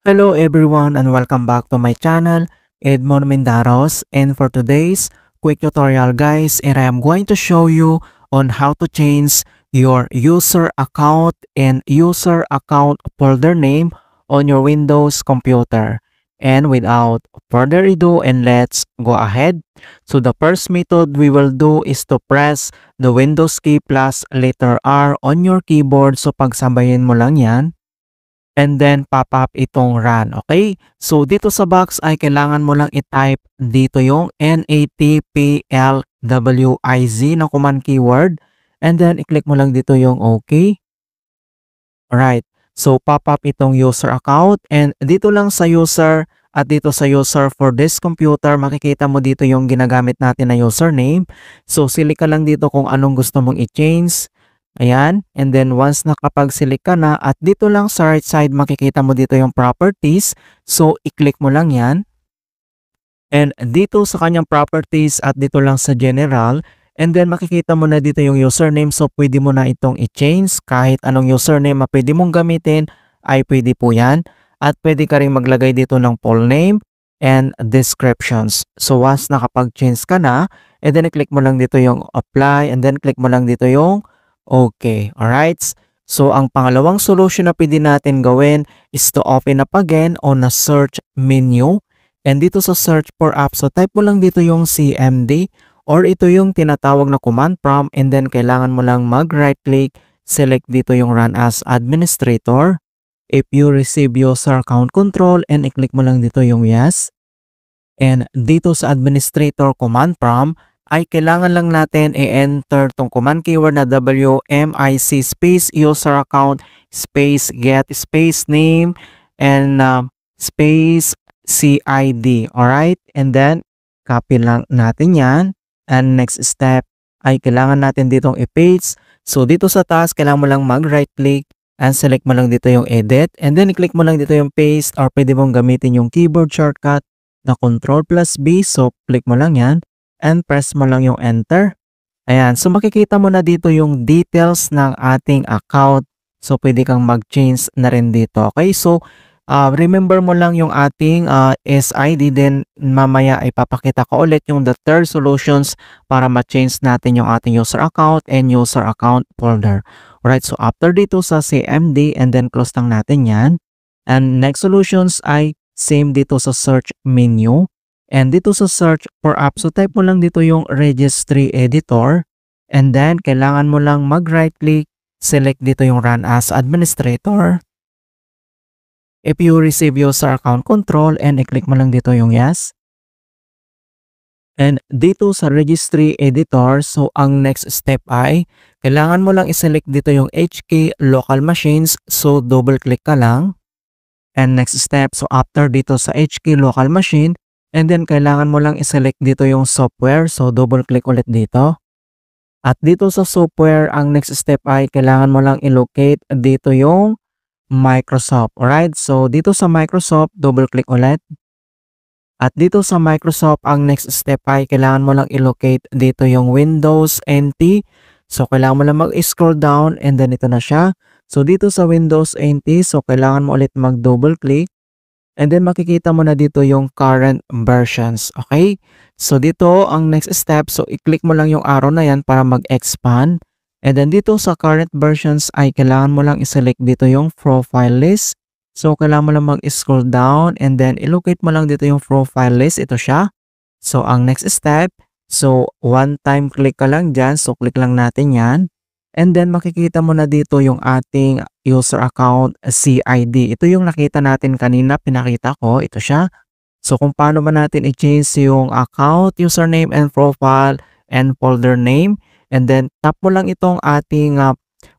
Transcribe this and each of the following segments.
Hello everyone and welcome back to my channel, Edmond Mendaros, and for today's quick tutorial guys, and I am going to show you on how to change your user account and user account folder name on your Windows computer. And without further ado, and let's go ahead. So the first method we will do is to press the Windows key plus letter R on your keyboard. So pagsabayin mo lang yan. And then pop up itong run, okay? So dito sa box ay kailangan mo lang i-type dito yung NATPLWIZ na command keyword. And then i-click mo lang dito yung okay. Alright, so pop up itong user account. And dito lang sa user at dito sa user for this computer, makikita mo dito yung ginagamit natin na username. So select ka lang dito kung anong gusto mong i-change. Ayan, and then once nakapag-select ka na at dito lang sa right side makikita mo dito yung properties. So i-click mo lang yan. And dito sa kanyang properties at dito lang sa general, and then makikita mo na dito yung username. So pwede mo na itong i-change. Kahit anong username na pwede mong gamitin ay pwede po yan. At pwede ka rin maglagay dito ng full name and descriptions. So once nakapag-change ka na, and then i-click mo lang dito yung apply, and then click mo lang dito yung okay, alright? So, ang pangalawang solution na pwede natin gawin is to open up again on a search menu. And dito sa search for apps, so type mo lang dito yung CMD or ito yung tinatawag na command prompt, and then kailangan mo lang mag-right click, select dito yung run as administrator. If you receive user account control, and i-click mo lang dito yung yes. And dito sa administrator command prompt, ay kailangan lang natin i-enter tong command keyword na WMIC space user account space get space name and space CID. Alright? And then, copy lang natin yan. And next step ay kailangan natin ditong i-paste. So, dito sa taas, kailangan mo lang mag-right click and select mo lang dito yung edit. And then, i-click mo lang dito yung paste or pwede mong gamitin yung keyboard shortcut na Ctrl+B. So, click mo lang yan. And press mo lang yung enter. Ayan. So makikita mo na dito yung details ng ating account. So pwede kang mag-change na rin dito. Okay. So remember mo lang yung ating SID. Then mamaya ay papakita ko ulit yung the third solutions para ma-change natin yung ating user account and user account folder. Alright. So after dito sa CMD, and then close lang natin yan. And next solutions ay same dito sa search menu. And dito sa search for apps, so type mo lang dito yung registry editor. And then, kailangan mo lang mag-right click, select dito yung run as administrator. If you receive user account control, and i-click mo lang dito yung yes. And dito sa registry editor, so ang next step ay, kailangan mo lang i-select dito yung HK local machines. So double click ka lang. And next step, so after dito sa HK local machine, and then, kailangan mo lang i-select dito yung software. So, double-click ulit dito. At dito sa software, ang next step ay kailangan mo lang i-locate dito yung Microsoft. Alright? So, dito sa Microsoft, double-click ulit. At dito sa Microsoft, ang next step ay kailangan mo lang i-locate dito yung Windows NT. So, kailangan mo lang mag-scroll down, and then ito na siya. So, dito sa Windows NT, so kailangan mo ulit mag-double-click. And then makikita mo na dito yung current versions. Okay? So dito ang next step. So i-click mo lang yung arrow na yan para mag-expand. And then dito sa current versions ay kailangan mo lang i-select dito yung profile list. So kailangan mo lang mag-scroll down and then i-locate mo lang dito yung profile list. Ito siya. So ang next step. So one time click ka lang dyan. So click lang natin yan. And then makikita mo na dito yung ating user account CID. Ito yung nakita natin kanina, pinakita ko. Ito siya. So kung paano ba natin i-change yung account, username and profile and folder name. And then tap mo lang itong ating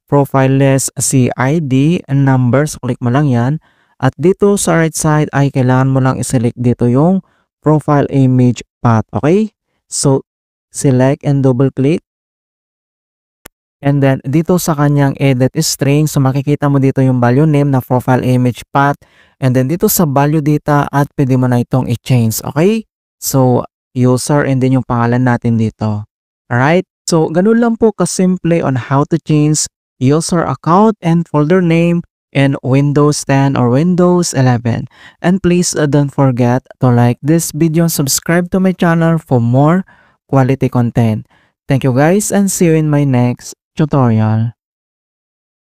profile list CID and number. So click mo lang yan. At dito sa right side ay kailangan mo lang i-select dito yung profile image path. Okay? So select and double click. And then, dito sa kanyang edit string, so makikita mo dito yung value name na profile image path. And then, dito sa value data at pwede mo na itong i-change. Okay? So, user and then yung pangalan natin dito. Alright? So, ganun lang po kasimple on how to change user account and folder name in Windows 10 or Windows 11. And please don't forget to like this video and subscribe to my channel for more quality content. Thank you guys and see you in my next tutorial.